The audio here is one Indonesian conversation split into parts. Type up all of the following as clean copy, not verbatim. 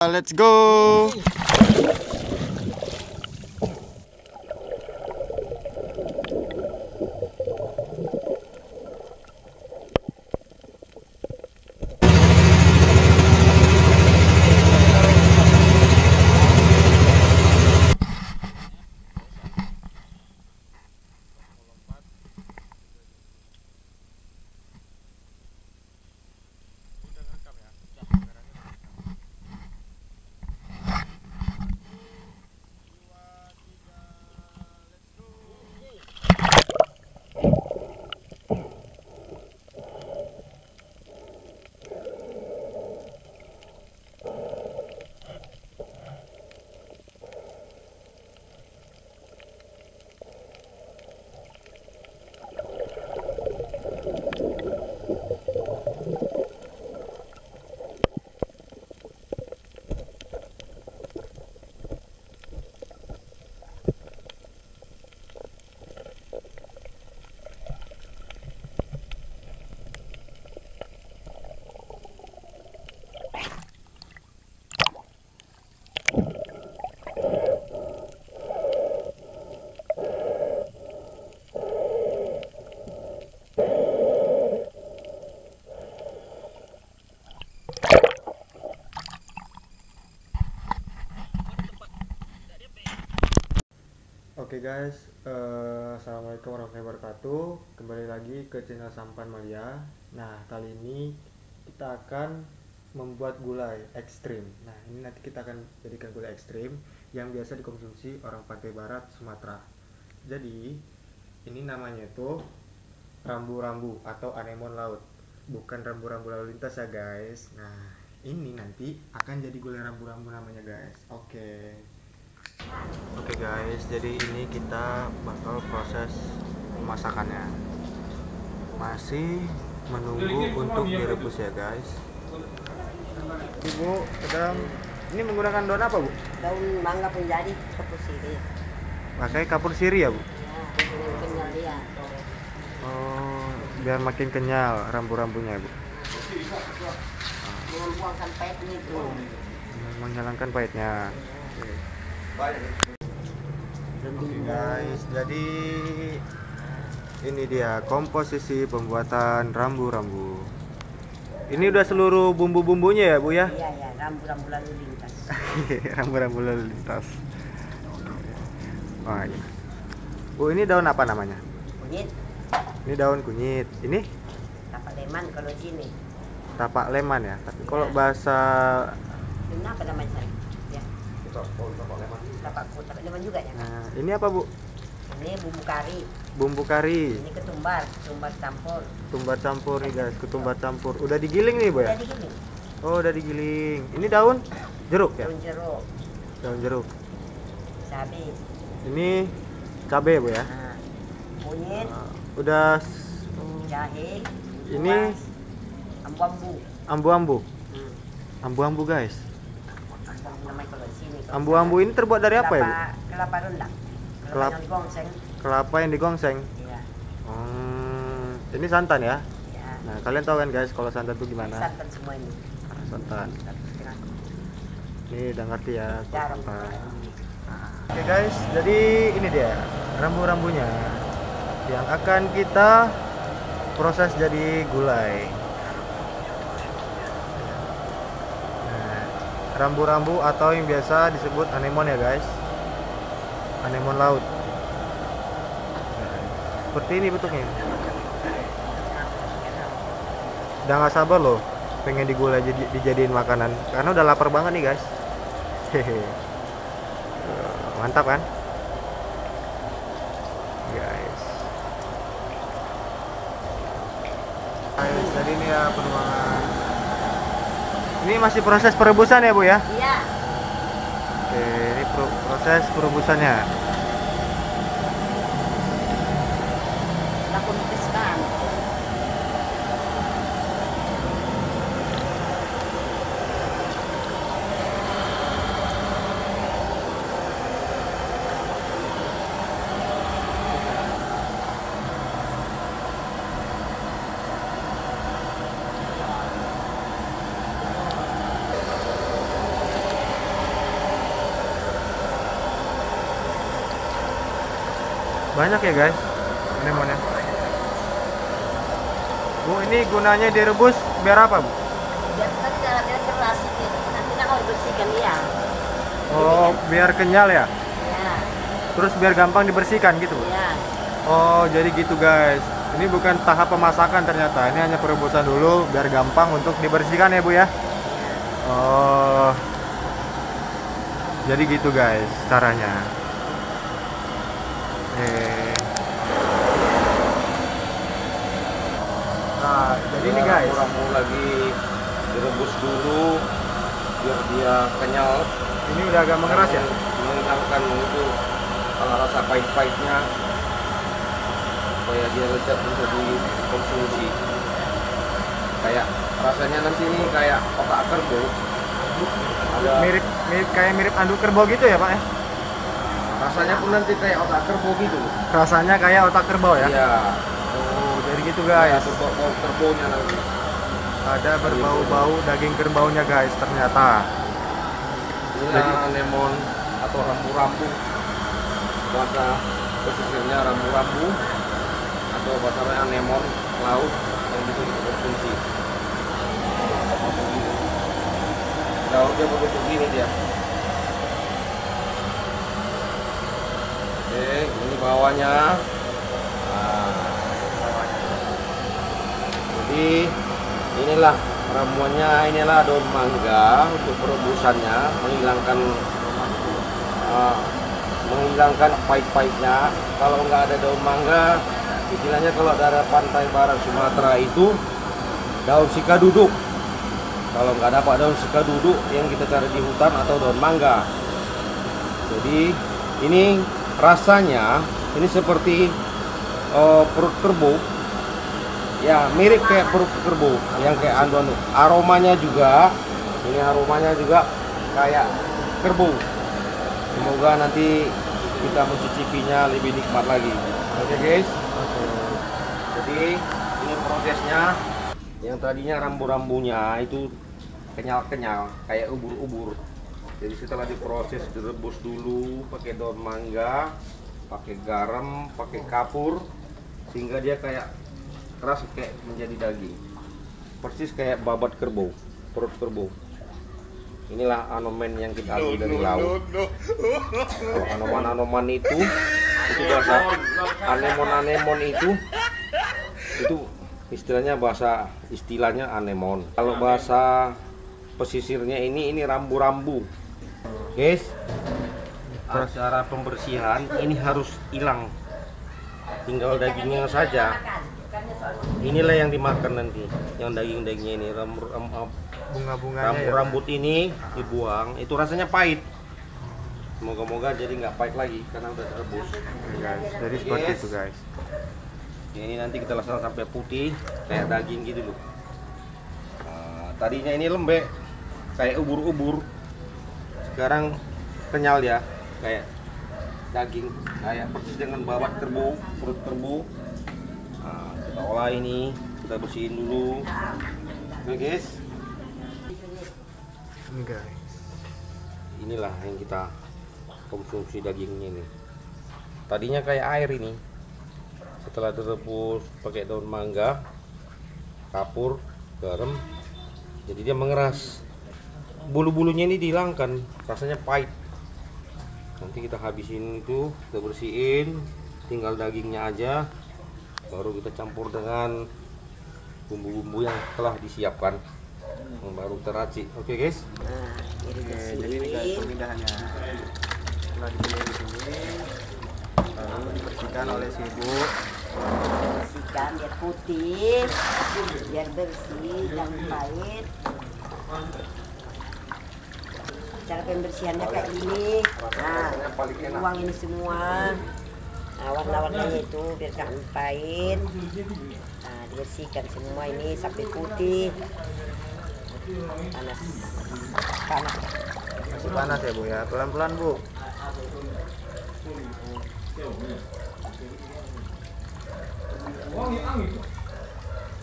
Let's go. Oke guys, assalamualaikum warahmatullahi wabarakatuh. Kembali lagi ke channel Sampan Malia. Nah, kali ini kita akan membuat gulai ekstrim. Nah, ini nanti kita akan jadikan gulai ekstrim yang biasa dikonsumsi orang Pantai Barat Sumatera. Jadi ini namanya itu rambu-rambu atau anemon laut, bukan rambu-rambu lalu lintas ya guys. Nah, ini nanti akan jadi gulai rambu-rambu namanya guys. Oke guys, jadi ini kita bakal proses pemasakannya. Masih menunggu untuk direbus ya guys. Ibu sedang ini menggunakan daun apa bu? Daun mangga penjadi kapur sirih. Pakai kapur sirih ya bu? Ya, kenyal dia. Oh, biar makin kenyal rambu-rambunya bu. Menghilangkan pahitnya itu. Menghilangkan pahitnya. Oke guys, jadi ini dia komposisi pembuatan rambu-rambu. Ini udah seluruh bumbu-bumbunya ya bu ya? Iya ya, rambu-rambu lalu lintas. Rambu-rambu lalu lintas. Wah, iya. Bu, ini daun apa namanya? Kunyit, Ini daun kunyit. Ini tapak leman kalau sini. tapak leman ya. Tapi kalau bahasa Ini apa namanya? Ya, tapak leman juga ya. nah, ini apa bu? Ini bumbu kari. Bumbu kari. Ini ketumbar campur. Ketumbar campur nih guys, ketumbar campur. Udah digiling nih bu ya? Udah digiling. Oh, udah digiling. Ini daun jeruk ya? Daun jeruk, Daun jeruk. cabai. Ini cabai bu ya? Nah, kunyit, Udah jahe. Ini kuas, ambu-ambu. ambu-ambu. Hmm. Ambu-ambu guys. Ambu-ambu namanya kalau sini. Kalau Ambu-ambu ini terbuat dari apa ya bu? Kelapa rendah. Kelapa Kelap- yang digongseng. Kelapa yang digongseng. Iya. Ini santan ya? Ya. Nah, kalian tahu kan guys kalau santan itu gimana? Santan semua ini. Santan. 1,5. Ini udah ngerti ya kalau Garam. santan. Oke guys, jadi ini dia rambu-rambunya yang akan kita proses jadi gulai. Nah, rambu-rambu atau yang biasa disebut anemon ya guys, anemon laut. Nah, seperti ini bentuknya. Udah nggak sabar loh pengen digulai dijadiin makanan karena udah lapar banget nih guys. Hehe. Mantap kan guys. Jadi ini ya penuangan. Ini masih proses perebusan ya bu ya? Iya. Oke, ini proses perebusannya. Laku nipiskan. Banyak ya guys anemonnya. Bu, ini gunanya direbus biar apa, Bu? Biar keras ini. Nanti nak mau dibersihkan ya. Oh, biar kenyal ya? Ya. Terus biar gampang dibersihkan gitu, Bu? Ya. Oh, jadi gitu guys. Ini bukan tahap pemasakan ternyata. Ini hanya perebusan dulu biar gampang untuk dibersihkan ya, Bu ya? Oh. Jadi gitu guys caranya. Nah, jadi ini guys. Rambu lagi direbus dulu biar dia kenyal. Ini udah agak mengeras ya? Menghilangkan itu kalau rasa pahit-pahitnya supaya dia lezat untuk dikonsumsi. Kayak rasanya nanti ini kayak otak kerbau. Mirip kayak mirip anduk kerbau gitu ya, Pak ya? Rasanya pun nanti kayak otak kerbau gitu. Rasanya kayak otak kerbau ya? Iya. Oh, jadi gitu guys. Berbau kerbaunya nanti. Ada berbau-bau daging kerbaunya guys ternyata. Inilah anemon atau rambu-rambu. Bahasa pesisirnya rambu-rambu atau bahasa anemon laut yang bisa dikonsumsi. Daunnya begitu gini dia. Oke, ini bawahnya. Nah, jadi inilah ramuannya, inilah daun mangga untuk perebusannya, menghilangkan pahit-pahitnya. Kalau nggak ada daun mangga, istilahnya kalau dari pantai barat Sumatera itu daun sikaduduk. Kalau nggak dapat daun sikaduduk yang kita cari di hutan atau daun mangga. Jadi ini rasanya ini seperti perut kerbau. Ya, mirip kayak perut kerbau yang kayak anu-anu. Aromanya juga, ini aromanya juga kayak kerbau. Semoga nanti kita mencicipinya lebih nikmat lagi. Oke guys. Jadi ini prosesnya. Yang tadinya rambu-rambunya itu kenyal-kenyal kayak ubur-ubur. Jadi setelah diproses direbus dulu pakai daun mangga, pakai garam, pakai kapur sehingga dia kayak keras kayak menjadi daging. Persis kayak babat kerbau, perut kerbau. Inilah anomen yang kita ambil dari laut. Kalau anoman-anoman itu bahasa anemon-anemon itu istilahnya istilahnya anemon. Kalau bahasa pesisirnya ini rambu-rambu. Guys, cara pembersihan ini harus hilang. Tinggal dagingnya saja. Inilah yang dimakan nanti, yang daging-dagingnya ini, Bunga-bunganya rambut ini dibuang, itu rasanya pahit. Moga-moga jadi nggak pahit lagi karena udah direbus. Guys, jadi seperti itu guys. Ini nanti kita laksanakan sampai putih kayak daging gitu loh. Nah, tadinya ini lembek kayak ubur-ubur, sekarang kenyal ya kayak daging, kayak persis dengan babat kerbau, perut kerbau. Nah, kita olah ini, kita bersihin dulu. Oke guys, Ini guys. inilah yang kita konsumsi dagingnya ini. Tadinya kayak air ini, setelah direbus pakai daun mangga, kapur, garam, jadi dia mengeras. Bulu-bulunya ini dihilangkan, rasanya pahit. Nanti kita habisin itu, kita bersihin, tinggal dagingnya aja, baru kita campur dengan bumbu-bumbu yang telah disiapkan, yang baru teracik. Oke guys. Nah, Oke, jadi ini guys pemindahannya. Setelah dipilih di sini, lalu dibersihkan oleh si ibu. bersihkan biar putih, biar bersih, jangan pahit. Cara pembersihannya kayak ini. Nah, buang ini semua. Nah, warna-warnanya itu biar jangan pahit. Nah, dibersihkan semua ini sampai putih. Panas. Masih panas ya Bu ya, pelan-pelan Bu.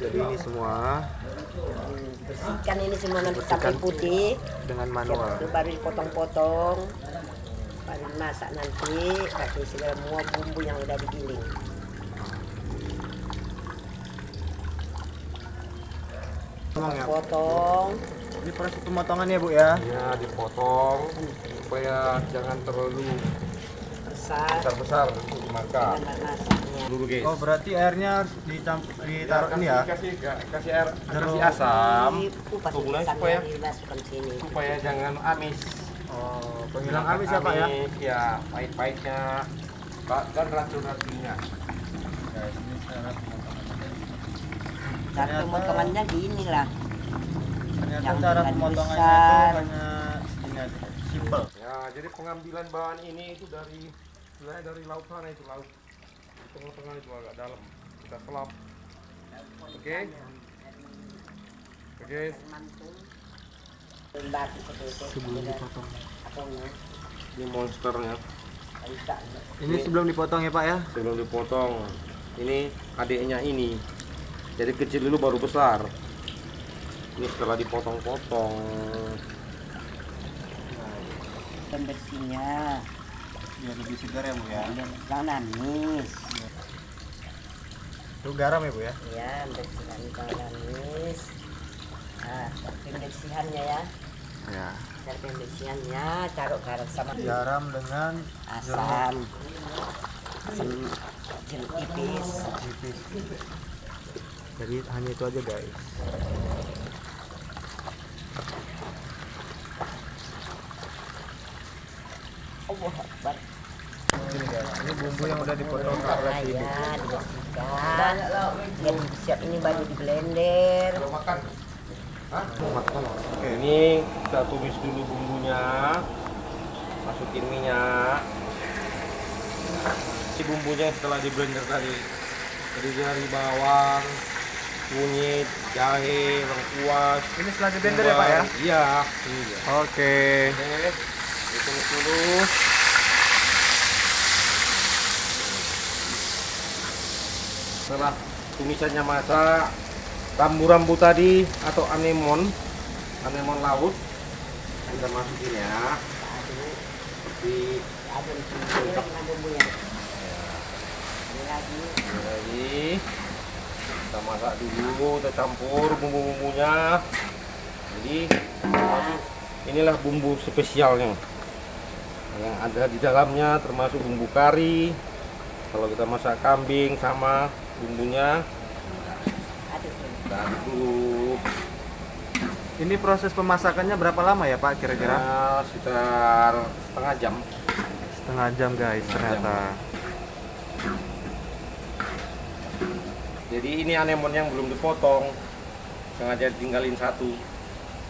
Jadi ini semua Bersihkan ini semua nanti sampai putih. dengan manual. Itu baru dipotong-potong. Baru masak nanti pakai semua bumbu yang udah digiling. Potong. Ini proses pemotongan ya Bu ya? Ya, dipotong supaya jangan terlalu besar untuk dimakan. Dulu guys. Oh berarti airnya harus ditaruh ini ya? Kasih air, kasih asam. Kemudian supaya jangan amis. Oh, penghilang amis ya Pak ya? Ya, pahit-pahitnya dan racun-racunnya. Guys, ini cara pemotongannya. Cara pemotongannya gini lah. Ternyata Yang cara bukan pemotongannya besar. itu hanya ini aja, simple. Ya, jadi pengambilan bahan ini itu dari sebenarnya dari laut sana itu laut. Di tengah-tengah itu agak dalam. Kita selap. Oke. Oke. Sebelum dipotong. Ini monsternya. Ini sebelum dipotong ya Pak ya? Sebelum dipotong. Ini adiknya ini. Jadi kecil dulu baru besar. Ini setelah dipotong-potong. Pembersihnya Biar lebih segar ya Bu ya? jangan amis. Itu garam ya Bu ya? Ya, bersihkan jangan amis. Nah, pembersihannya ya. Ya. Cara pembersihannya taruh garam sama Garam dengan asam jeruk tipis. tipis. Jadi hanya itu aja guys. Allah Akbar. Ini guys, ini bumbu yang udah dipotong ke alat ibu. Ya, dibersihkan. Dan siap ini baru di blender. Makan. Hah? Oke. Ini kita tumis dulu bumbunya. Masukin minyak. Ini bumbunya setelah di blender tadi. Jadi dari bawang, kunyit, jahe, lengkuas. Ini setelah di blender ya Pak ya? Iya, ini dia. Oke. Oke, ditumis dulu. Setelah tumisannya masak, rambu-rambu tadi atau anemon laut kita masukin ya. Seperti Aduk dengan bumbunya. Ini lagi. ini lagi. Kita masak dulu, kita campur bumbu-bumbunya. Jadi inilah bumbu spesialnya yang ada di dalamnya, termasuk bumbu kari. Kalau kita masak kambing sama bumbunya, Aduk dulu. kita aduk dulu. Ini proses pemasakannya berapa lama ya Pak kira-kira? Ya, sekitar setengah jam. Setengah jam guys ternyata. Jadi ini anemon yang belum dipotong, sengaja tinggalin satu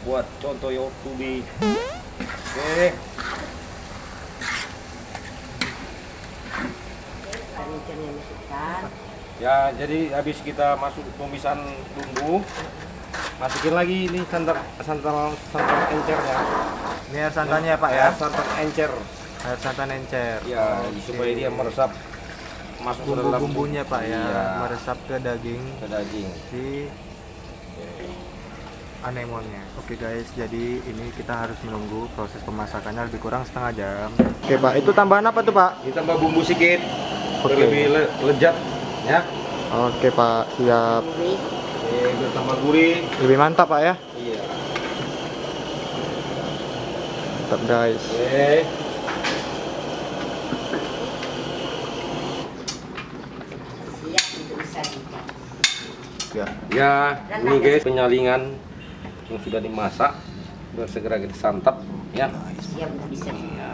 buat contoh YouTube. Oke. Rinciannya masukkan. Ya, jadi habis kita masuk tumisan bumbu, masukin lagi ini santan encernya. Ini air santannya ya Pak ya? Santan encer. Air santan encer. Ya, Oke. supaya dia meresap masuk ke dalam Bumbu-bumbunya Pak ya, Iya, meresap ke daging ke daging. si anemonnya. Oke guys, jadi ini kita harus menunggu proses pemasakannya lebih kurang setengah jam. Oke Pak, itu tambahan apa tuh Pak? Ditambah bumbu sedikit, Oke. lebih lezat ya. Oke Pak, siap. Gurih. Biar tambah gurih. Lebih mantap Pak ya. Iya. Mantap guys. Oke. Siap untuk disajikan. Ya. Ya, ini guys penyalingan yang sudah dimasak, biar segera kita santap ya. Siap untuk disajikan. Ya,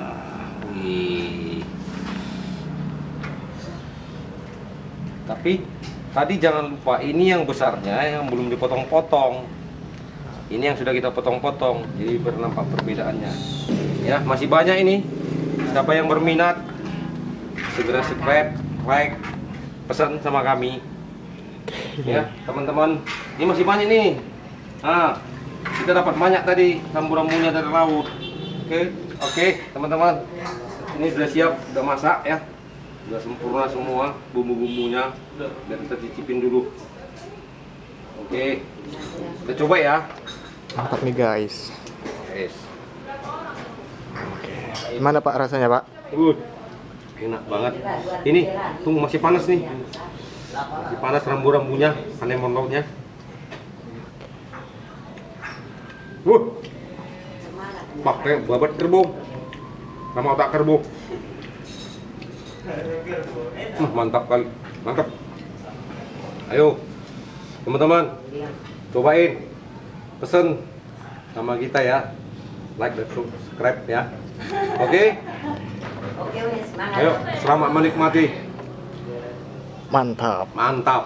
wih. Tapi tadi jangan lupa ini yang besarnya yang belum dipotong-potong. Ini yang sudah kita potong-potong, jadi bernampak perbedaannya. Ya, masih banyak ini. Siapa yang berminat segera subscribe, like, pesan sama kami. Ya, teman-teman. Ini masih banyak nih. Nah, kita dapat banyak tadi rambu-rambunya dari laut. Oke, teman-teman. Ini sudah siap, sudah masak ya. Sudah sempurna semua bumbu-bumbunya. Biar kita cicipin dulu. Oke. Kita coba ya. Mantap nih guys. Yes. Oke. Gimana Pak rasanya Pak? Enak banget. Ini tunggu masih panas nih. Masih panas rambu-rambunya, anemonnya. Pakai babat kerbau sama otak kerbau. Mantap kali, mantap. Ayo teman-teman, cobain, pesen sama kita ya, like dan subscribe ya. Oke? Oke, semangat. Ayo, selamat menikmati. Mantap. Mantap.